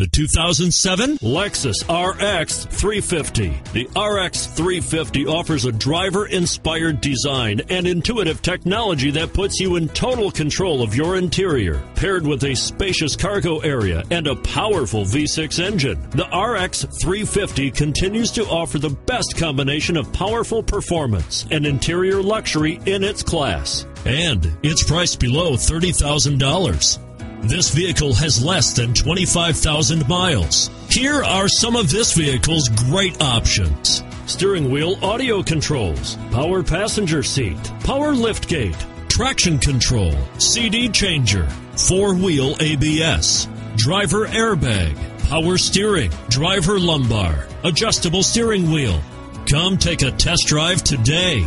The 2007 Lexus RX 350. The RX 350 offers a driver-inspired design and intuitive technology that puts you in total control of your interior. Paired with a spacious cargo area and a powerful V6 engine, the RX 350 continues to offer the best combination of powerful performance and interior luxury in its class. And it's priced below $30,000. This vehicle has less than 25,000 miles. Here are some of this vehicle's great options: steering wheel audio controls, power passenger seat, power liftgate, traction control, CD changer, 4-wheel ABS, driver airbag, power steering, driver lumbar, adjustable steering wheel. Come take a test drive today.